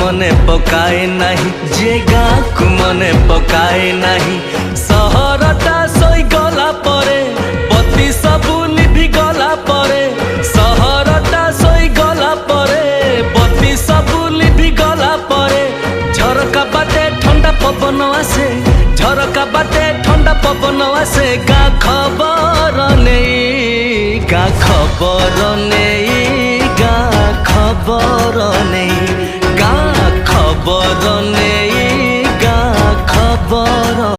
मने पकाए नहीं जे गाँक मने पकाए नहीं सहरटा सई गला परे पति सबू लिभि गला परे सहरटा सई गला परे पति सबू लिभि गला परे झरका बाटे ठंडा पवन आसे झरका बाटे ठंडा पवन आसे गा खबर नहीं गा खबर नहीं गा खबर नहीं